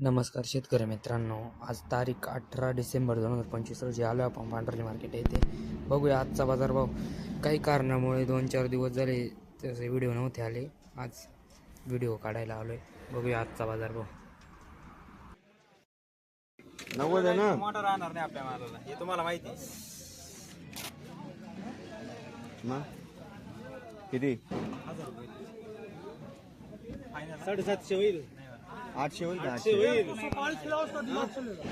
नमस्कार शेतकरी मित्रांनो, आज तारीख 18 डिसेंबर 2025 रोजी आलो आपण पांढर्ली मार्केट येथे. बघूया आजचा बाजारभाव. काही कारणामुळे 2-4 दिवस झाले तसे व्हिडिओ नव्हते आले. आज व्हिडिओ काढायला आलोय. बघूया आजचा बाजारभाव. 90 आहे ना. मोटर राहणार नाही आपल्या मालाला, हे तुम्हाला माहिती आहे. मग किती? 750 होईल, 800 होईल का? 800 होईल.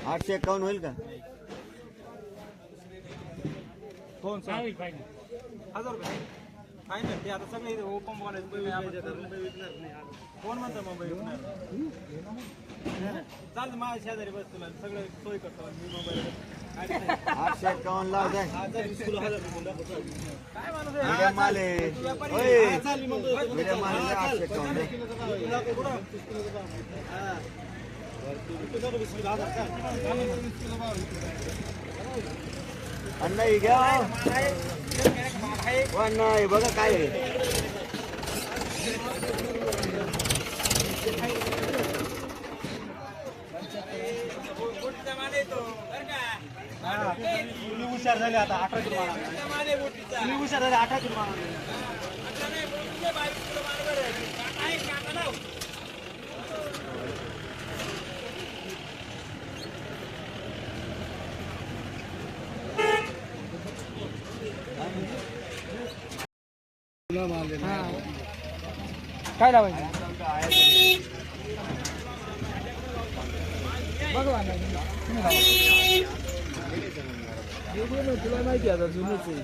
851 होईल का? फोन 1000 रुपये फायनल. ते आता सगळे ओपन बोलायचं, मुंबई विकणार नाही. कोण म्हणतं मुंबई विकणार? चालतं, माझ्या शेजारी बस, तुला सगळं सोय करतो मी मुंबईला. 851 लाव जाय. काय माणूस मीडियम माल आहे. होय. मीडियम माल आहे, 851 दे. अण्णा ही घ्या. हो अण्णा, हे बघा काय आहे. तुम्ही हुशार झाले आता. 18 किलो तुम्ही हुशार झाले. 18 किलो काय लावायचं? तुला माहिती आता जुनच आहे.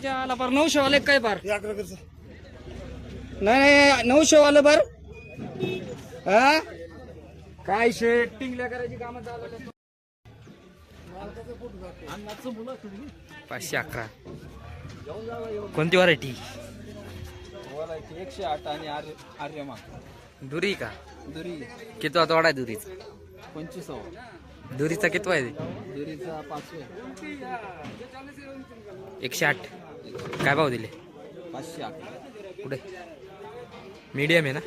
आला पर 900 वाले काय पार? नाही 900 वाले बर. हा काय शेट टिंगल्या करायची कामं चालू. 511 कोणती व्हरायटी? 108 आणि आर्यमा दुरी का? दुरी कितवा तोडा आहे दुरीचा? 2500. दुरीचा कितवा आहे? दुरीचा 500. 108. काय भाव दिले? 511. कुठे? मीडियम आहे ना?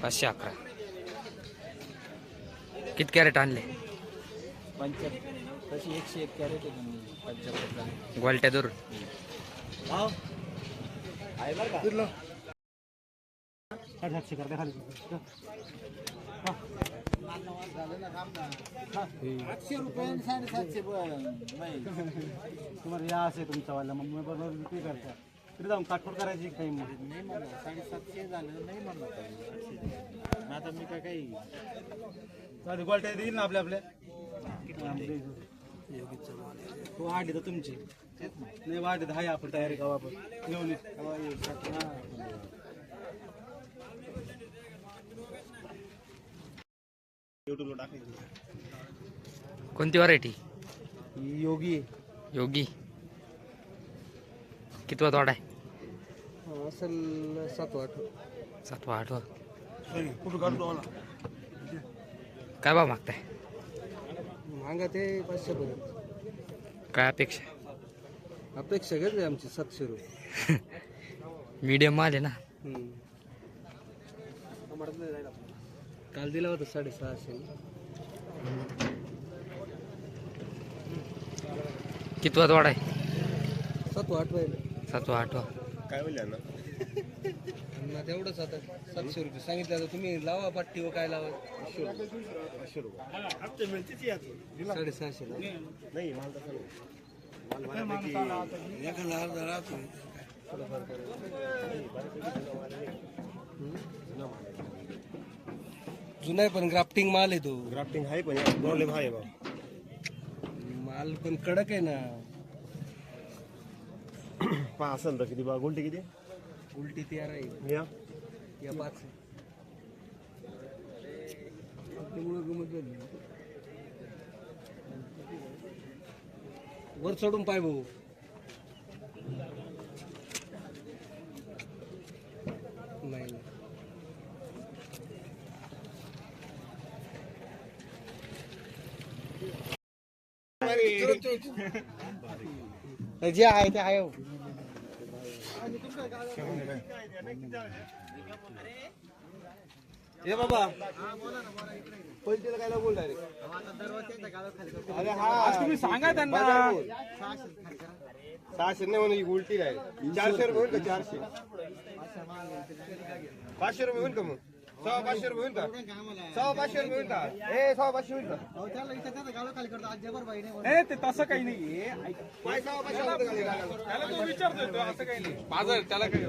511. किती कॅरेट आणले? 75. तशी 101 कॅरेट आहे. 75. गोलट्या दूर. आहे बरं का? 800 कर खाली. 800 रुपये आणि 750 तुम्हाला या असे तुमचा वाला. मग मी बरोबर विक्री करता तरी जाऊन काटकोट करायची काही नाही म्हणलं. 750 झालं नाही म्हणलं पाहिजे. आता मी काय काही गोल्ट्या देईल ना आपल्या तो आठ येतं तुमची नाही. वाट येत आहे आपण तयारी का आपण घेऊन युट्यूबला टाकायचं. कोणती व्हरायटी? योगी योगी. कितवा तोडा आहे? असेल 7-8. 7वा-8वा. कुठं काढतो मला काय भाव मागताय? मागा ते 500 पर्यंत. काय अपेक्षा? अपेक्षा घेतली आमची 700 रुपये. मीडियम माल आहे ना? काल दिला होता 650. कितवा तोडा आहे? 7-8 पाहिजे. 7वा-8वा. काय बोलले ना तेवढंच आता 700 रुपये सांगितलं. आता तुम्ही लावा पट्टी व काय लावा. 500 रुपये मिळते 650 नाही. जुना आहे पण ग्राफ्टिंग माल आहे. तो ग्राफ्टिंग आहे पण प्रॉब्लेम आहे माल पण कडक आहे ना. पहा असेल तर किती बा उलटी किती? उलटी 13 आहे. या 5 वर चढून पाय भाऊ. नाही जे आहे ते आहे. ए बाबा पैशाला काय बोल डायरेक्ट. अरे हा तुम्ही सांगा त्यांना. 600 नाही म्हणून उलटी आहे. 400 रुपये होईल का? 400 500 रुपये होईल का मग? 500 रुपये होईल का? 500 रुपये होईल का? 500 होईल का? ते तसं काही नाहीये. काय 500 होईल का? त्याला तो विचारतोय तो, असं काही नाही. बाजार त्याला काही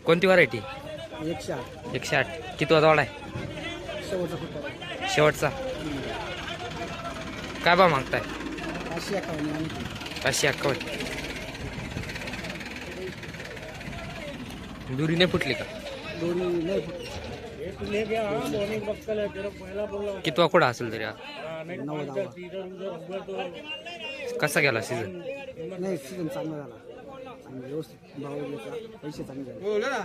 कोणती व्हरायटी? 108 108. किती वाजवड आहे शेवटचा? काय भाव मागताय? 551. दुरी नाही फुटली का? कितवा कुठं असेल तरी? कसा गेला सीझन? नाही सीझन चांगला झाला. व्यवस्थित भाव पैसे चांगले झाले. बोला ना.